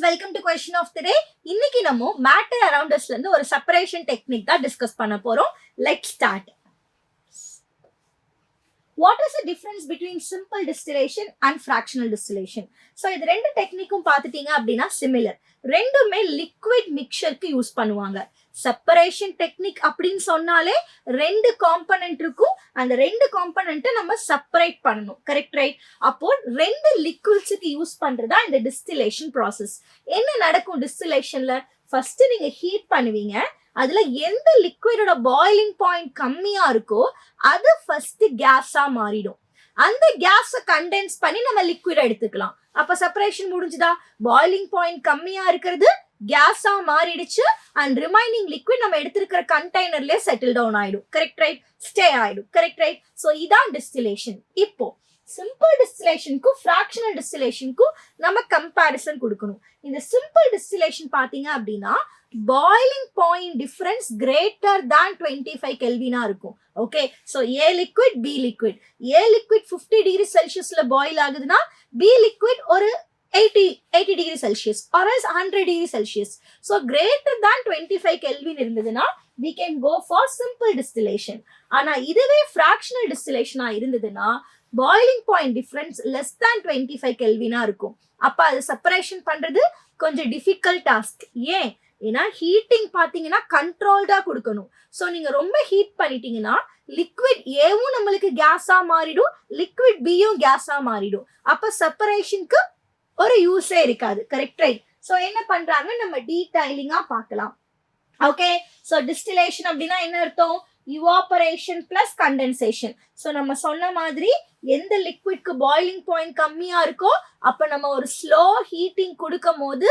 Welcome to question of the day. இன்னைக்கு நம்ம matter around அஸ்ல இருந்து ஒரு செப்பரேஷன் டெக்னிக் தான் டிஸ்கஸ் பண்ண போறோம். Let's start. What is the difference between simple distillation and fractional distillation? So இது ரெண்டு டெக்னிக்கும் பார்த்துட்டீங்க அப்படின்னா சிமிலர். ரெண்டுமே லிக்விட் மிக்சருக்கு யூஸ் பண்ணுவாங்க. செப்பரேஷன் டெக்னிக் அப்படின்னு சொன்னாலே ரெண்டு காம்பனன்ட் இருக்கும். அந்த ரெண்டு காம்பனன்ட்டை நம்ம செப்பரேட் பண்ணணும். Correct, right? அப்போ ரெண்டு லிக்விட்ஸுக்கு யூஸ் பண்றதா இந்த டிஸ்டிலேஷன் ப்ராசஸ். என்ன நடக்கும் டிஸ்டிலேஷன்ல? ஃபர்ஸ்ட் நீங்க ஹீட் பண்ணுவீங்க. அதுல எந்த லிக்விடோட பாயிலிங் பாயிண்ட் கம்மியா இருக்கோ அது ஃபர்ஸ்ட் கேஸா மாறிடும். அந்த கேஸை கண்டென்ஸ் பண்ணி நம்ம லிக்விட் எடுத்துக்கலாம். அப்ப செப்பரேஷன் முடிஞ்சுதா? பாயிலிங் பாயிண்ட் கம்மியா இருக்கிறது கேஸா மாறிடுச்சு அண்ட் ரிமைனிங் லிக்விட் நம்ம எடுத்திருக்கிற கண்டெய்னர்லயே செட்டில் டவுன் ஆயிடும். Correct, right? ஸ்டே ஆயிடும். Correct, right? சோ இதான் டிஸ்டிலேஷன். இப்போ சிம்பிள் டிஸ்டிலேஷனுக்கும் ஃபிராக்ஷனல் டிஸ்டிலேஷனுக்கும் நம்ம கம்பேரிசன் கொடுக்கணும். இந்த சிம்பிள் டிஸ்டிலேஷன் பாத்தீங்க அப்படின்னா boiling point difference greater than 25 கெல்வினா இருக்கும். Okay, so A liquid B liquid. A liquid 50 degree செல்சியஸ்ல பாயில் ஆகுதுன்னா பி லிக்விட் ஒரு 80 degree Celsius or 100 degree Celsius. So greater than 25 Kelvin இருந்ததுன்னா we can go for simple distillation. ஆனா இதுவே fractional டிஸ்டிலேஷனா இருந்ததுன்னா boiling point difference less than 25 கெல்வினா இருக்கும். அப்ப அது செப்பரேஷன் பண்றது கொஞ்சம் டிஃபிகல்ட் டாஸ்க். ஏன்? ஏன்னா ஹீட்டிங் பாத்தீங்கன்னா கண்ட்ரோல்டா கொடுக்கணும். ஸோ நீங்க ரொம்ப ஹீட் பண்ணிட்டீங்கன்னா லிக்விட் ஏவும் நம்மளுக்கு கேஸா மாறிடும், லிக்விட் பியும் கேஸா மாறிடும். அப்ப செப்பரேஷனுக்கு ஒரு யூஸே இருக்காது. Correct, right? ஸோ என்ன பண்றாங்க நம்ம டீடைலிங்கா பார்க்கலாம். ஓகே, ஸோ டிஸ்டிலேஷன் அப்படின்னா என்ன அர்த்தம்? இவாபரேஷன் பிளஸ் கண்டென்சேஷன். ஸோ நம்ம சொன்ன மாதிரி எந்த லிக்விட்க்கு பாயிலிங் பாயிண்ட் கம்மியா இருக்கோ அப்ப நம்ம ஒரு ஸ்லோ ஹீட்டிங் கொடுக்கும் போது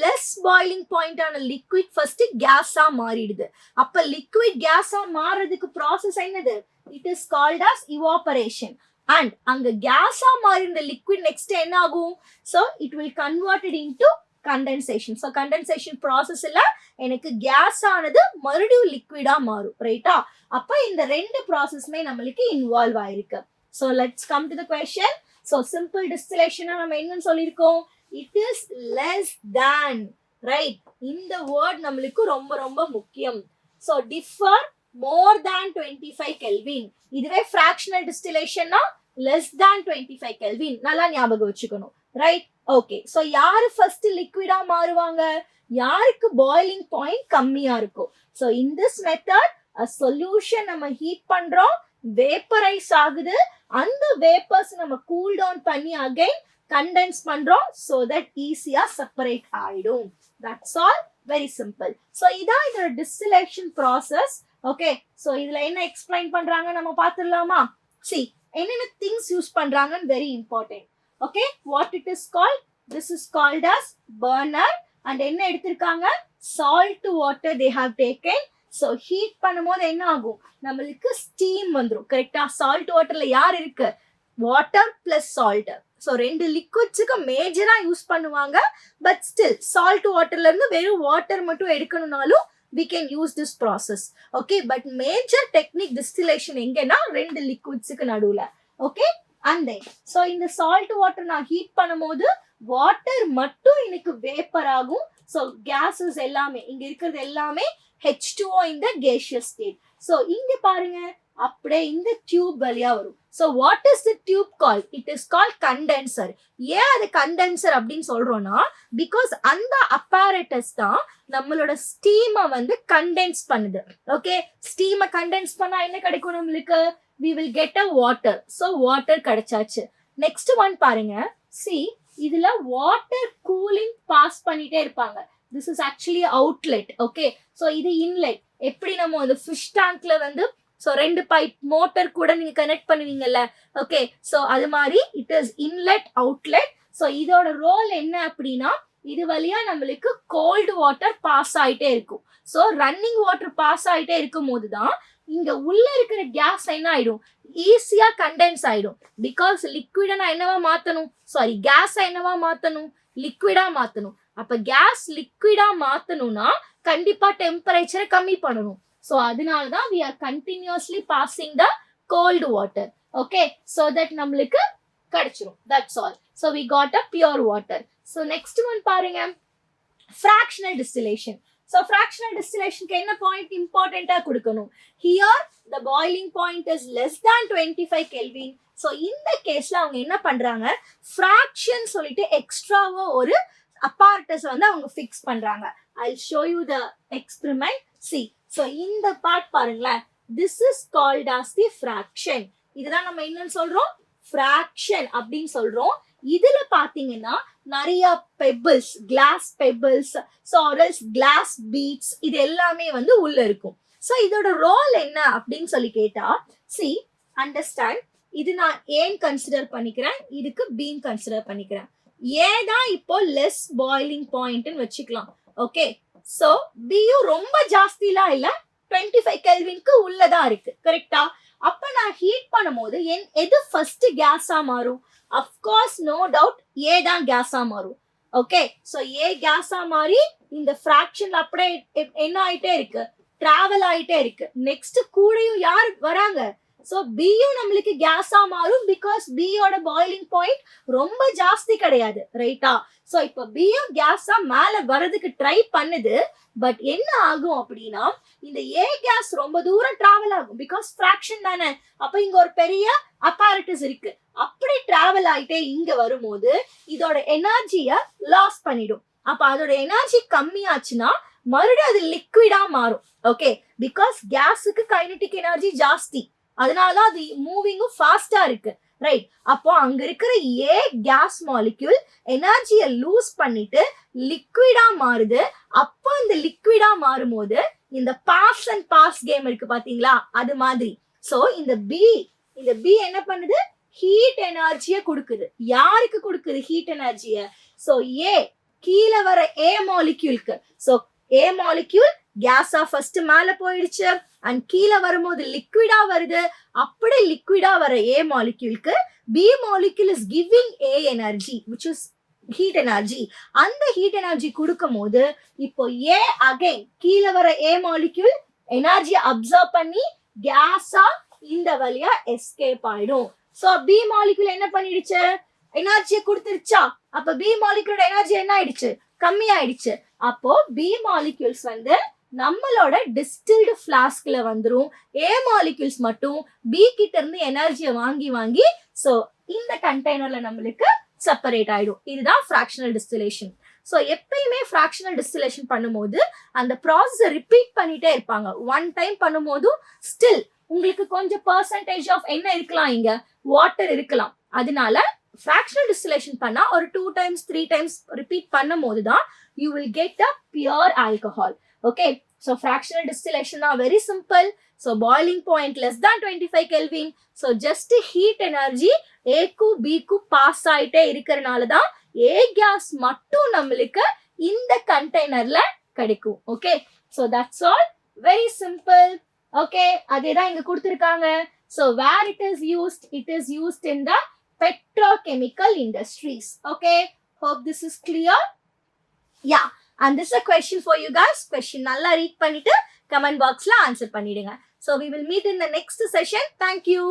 லெஸ் பாயிலிங் பாயிண்டான லிக்விட் ஃபர்ஸ்ட் கேஸா மாறிடுது. அப்ப லிக்விட் கேஸா மாறதுக்கு ப்ராசஸ் என்னது? It is called as evaporation. And அங்க கேஸா மாறின லிக்விட் நெக்ஸ்ட் என்ன ஆகும்? So it will converted into condensation. So condensation ப்ராசஸ்ல எனக்கு கேஸ் ஆனது மறுபடியும் லிக்விடா மாறும். ரைட்டா? அப்ப இந்த ரெண்டு ப்ராசஸ்மே நம்மளுக்கு இன்வால்வ் ஆயிருக்கு. So let's come to the question. So simple distillation நம்ம என்னன்னு சொல்லியிருக்கோம்? It is less than. Right? இந்த வேர்ட் நம்மளுக்கு ரொம்ப ரொம்ப முக்கியம். ஸோ டிஃபர் மோர் தேன் 25 கெல்வின். இதுவே ஃபிராக்ஷனல் டிஸ்டிலேஷன்னா லெஸ் தேன் 25 கெல்வின். நல்லா ஞாபகம் வச்சுக்கணும். ரைட்? ஓகே, ஸோ யாரு ஃபர்ஸ்ட் லிக்விடா மாறுவாங்க? யாருக்கு பாயிலிங் பாயிண்ட் கம்மியா இருக்கும். So in this method solution நம்ம ஹீட் பண்றோம், வேப்பரைஸ் ஆகுது. அந்த வேப்பர்ஸ் நம்ம கூல் டவுன் பண்ணி அகைன் கண்டென்ஸ் பண்றோம். ஸோ தட் ஈஸியா செப்பரேட் ஆயிடும். That's all. Very simple. So இதான் இதோட டிஸ்டிலேஷன் ப்ராசஸ். ஓகே, ஸோ இதுல என்ன எக்ஸ்பிளைன் பண்றாங்க நம்ம பார்த்துடலாமா? சி என்னென்ன திங்ஸ் யூஸ் பண்றாங்கன்னு very important. Okay, what it is called? This is called as burner. And என்ன எடுத்திருக்காங்க? Salt water they have taken. So heat பண்ணும்போது என்ன ஆகும்? நம்மளுக்கு ஸ்டீம் வந்துடும். கரெக்டா? சால்ட் வாட்டர்ல யார் இருக்கு? Water plus salt. ஸோ ரெண்டு லிக்விட்ஸுக்கு மேஜரா யூஸ் பண்ணுவாங்க. பட் ஸ்டில் சால்ட் வாட்டர்ல இருந்து வெறும் வாட்டர் மட்டும் எடுக்கணும்னாலும் we can use this process. Okay, but major technique distillation எங்கன்னா ரெண்டு லிக்விட்ஸுக்கு நடுவுல. ஓகே, and then so இந்த சால்ட் வாட்டர் நான் ஹீட் பண்ணும்போது வாட்டர் மட்டும் எனக்கு வேப்பர் ஆகும். ஸோ கேஸஸ் எல்லாமே இங்க இருக்கிறது எல்லாமே H2O in the gaseous state. So இங்க பாருங்க அப்படியே இந்த டியூப் வழியா வரும். So what is the tube call? It is call condenser. ஏன் அது கண்டென்சர் அப்படின்னு சொல்றோம்னா பிகாஸ் அந்த அப்பேரட்டஸ் தான் நம்மளோட ஸ்டீமை வந்து கண்டென்ஸ் பண்ணுது. ஓகே, ஸ்டீமை கண்டென்ஸ் பண்ணா என்ன கிடைக்கும் நம்மளுக்கு? we will get a water. so water கிடைச்சாச்சு. நெக்ஸ்ட் ஒன் பாருங்க. see இதுல வாட்டர் கூலிங் பாஸ் பண்ணிட்டே இருப்பாங்க. This is actually outlet. Okay, so இது இன்லெட். எப்படி நம்ம அந்த ஃபிஷ் டேங்க்ல வந்து ஸோ ரெண்டு பைப் மோட்டர் கூட நீங்க கனெக்ட் பண்ணுவீங்கல்ல. ஓகே, ஸோ அது மாதிரி it is inlet outlet. So இதோட ரோல் என்ன அப்படின்னா இது வழியா நம்மளுக்கு கோல்டு வாட்டர் பாஸ் ஆயிட்டே இருக்கும். ஸோ ரன்னிங் வாட்டர் பாஸ் ஆயிட்டே இருக்கும் போதுதான் இங்க உள்ள இருக்கிற கேஸ் என்ன ஆயிடும்? ஈஸியா கண்டென்ஸ் ஆயிடும். பிகாஸ் லிக்விடா நான் என்னவா மாத்தணும்? சாரி, கேஸ் என்னவா மாத்தணும்? லிக்விடா மாத்தணும். அப்ப கேஸ் லிக்விடா மாத்தணும்னா கண்டிப்பா டெம்பரேச்சரை கம்மி பண்ணணும். ஸோ அதனாலதான் we are continuously passing the cold water. Okay, so that நம்மளுக்கு கிடைச்சிரும். That's all. So we got a pure water. So next one பாருங்க, fractional distillation. So fractional distillation க்கு என்ன பாயிண்ட் இம்பார்ட்டண்டா கொடுக்கணும்? Here the boiling point is less than 25 Kelvin. So இந்த கேஸ்ல அவங்க என்ன பண்றாங்க, fraction சொல்லிட்டு எக்ஸ்ட்ராவா ஒரு apparatus வந்து அவங்க ஃபிக்ஸ் பண்றாங்க. I'll show you the experiment. See, so இந்த பார்ட் பாருங்களேன், this is called as the fraction. இதுதான் நம்ம என்னன்னு சொல்றோம், fraction அப்படின்னு சொல்றோம். இதுல பாத்தீங்கன்னா நிறைய pebbles, glass pebbles, glass beads, இது எல்லாமே வந்து உள்ள இருக்கும். ஸோ இதோட ரோல் என்ன அப்படின்னு சொல்லி கேட்டா, சி அண்டர்ஸ்டாண்ட், இது நான் ஏன் கன்சிடர் பண்ணிக்கிறேன், இதுக்கு பீன் கன்சிடர் பண்ணிக்கிறேன். ஏதான் இப்போ லெஸ் பாயிலிங் பாயிண்ட்னு வச்சுக்கலாம். ஓகே, ஸோ பியும் ரொம்ப ஜாஸ்திலாம் இல்லை, 25 கெல்வின்க்கு உள்ளதா இருக்கு. கரெக்டா? அப்ப நான் ஹீட் பண்ணும்போது எது ஃபர்ஸ்ட் கேஸா மாறும்? அஃப்கோர்ஸ் நோ டவுட் ஏ தான் கேஸா மாறும். ஓகே, ஸோ ஏ கேஸா மாறி இந்த ஃபிராக்ஷன்ல அப்படியே என்ன ஆயிட்டே இருக்கு, டிராவல் ஆயிட்டே இருக்கு. நெக்ஸ்ட் கூடயும் யார் வராங்க, ஸோ பியும் நம்மளுக்கு கேஸா மாறும். பிகாஸ் பியோட பாயிலிங் பாயிண்ட் ரொம்ப ஜாஸ்தி கிடையாது. ரைட்டா? ஸோ இப்போ பியும் கேஸா மேல வர்றதுக்கு ட்ரை பண்ணுது. பட் என்ன ஆகும் அப்படின்னா, இந்த ஏ கேஸ் ரொம்ப தூரம் டிராவல் ஆகும். பிகாஸ் ஃபிராக்ஷன் தானே, அப்ப இங்க ஒரு பெரிய apparatus இருக்கு. அப்படி டிராவல் ஆயிட்டே இங்க வரும்போது இதோட எனர்ஜிய லாஸ் பண்ணிடும். அப்ப அதோட எனர்ஜி கம்மியாச்சுன்னா மறுபடியும் அது லிக்விடா மாறும். ஓகே, பிகாஸ் கேஸுக்கு கைனடிக் எனர்ஜி ஜாஸ்தி, அதனாலதான் அது மூவிங்கும் ஃபாஸ்டா இருக்கு. ரைட்? அப்போ அங்க இருக்கிற ஏ கேஸ் மாலிக்யூல் எனர்ஜியை லூஸ் பண்ணிட்டு லிக்விடா மாறுது. அப்போ இந்த லிக்விடா மாறும் போது இந்த பாஸ் அண்ட் பாஸ் கேம் இருக்கு பாத்தீங்களா, அது மாதிரி. சோ இந்த பி என்ன பண்ணுது, ஹீட் எனர்ஜியை கொடுக்குது. யாருக்கு கொடுக்குது ஹீட் எனர்ஜியை? சோ ஏ கீழே வர A மாலிக்யூலுக்கு. So A molecule கேஸா first மேல போயிடுச்சு அண்ட் கீழே வரும்போது லிக்விடா வருது. அப்படி லிக்விடா வர ஏ மாலிக்யூலுக்கு B molecule is giving a energy which is heat energy. அந்த ஹீட் எனர்ஜி கொடுக்கும் போது இப்போ ஏ அகைன் கீழே வர ஏ மாலிக்யூல் எனர்ஜியை அப்சர்வ் பண்ணி கேஸா இந்த வழியா எஸ்கேப் ஆயிடும். சோ பி மாலிக்யூல் என்ன பண்ணிடுச்சு, எனர்ஜியை கொடுத்துருச்சா. அப்ப பி மாலிக்யூலோட எனர்ஜி என்ன ஆயிடுச்சு, கம்மி ஆயிடுச்சு. அப்போ பி மாலிக்யூல்ஸ் வந்து நம்மளோட டிஸ்டில்டு ஃபிளாஸ்க்ல வந்துரும். ஏ மாலிக்யூல்ஸ் மட்டும் பி கிட்ட இருந்து எனர்ஜியை வாங்கி சோ இந்த கண்டெய்னர்ல நம்மளுக்கு செப்பரேட் ஆயிடும். இதுதான் ஃபிராக்ஷனல் டிஸ்டிலேஷன். ஸோ எப்பயுமே ஃபிராக்ஷனல் டிஸ்டிலேஷன் பண்ணும்போது அந்த ப்ராசஸை ரிப்பீட் பண்ணிட்டே இருப்பாங்க. ஒன் டைம் பண்ணும்போதும் ஸ்டில் உங்களுக்கு கொஞ்சம் பர்சன்டேஜ் ஆஃப் என்ன இருக்கலாம், இங்க வாட்டர் இருக்கலாம். அதனால ஃபிராக்ஷனல் டிஸ்டிலேஷன் பண்ணா ஒரு 2 times 3 times ரிப்பீட் பண்ணும் போது தான் you will get a pure alcohol. Okay, so fractional distillation தான் very simple. So boiling point less தான் 25 kelvin. So just heat energy ஏக்கும் பிக்கும் பாஸ் ஆயிட்டே இருக்கிறனால தான் ஏ கேஸ் மட்டும் நம்மளுக்கு இந்த கண்டெய்னர்ல கிடைக்கும். Okay, so that's all, very simple. Okay, அதேதான் இங்க கொடுத்திருக்காங்க. So where it is used in the petrochemical industries. Okay, hope this is clear. Yeah, and this is a question for you guys. Question nalla read பண்ணிட்டு comment box la answer பண்ணிடுங்க. So we will meet in the next session. Thank you.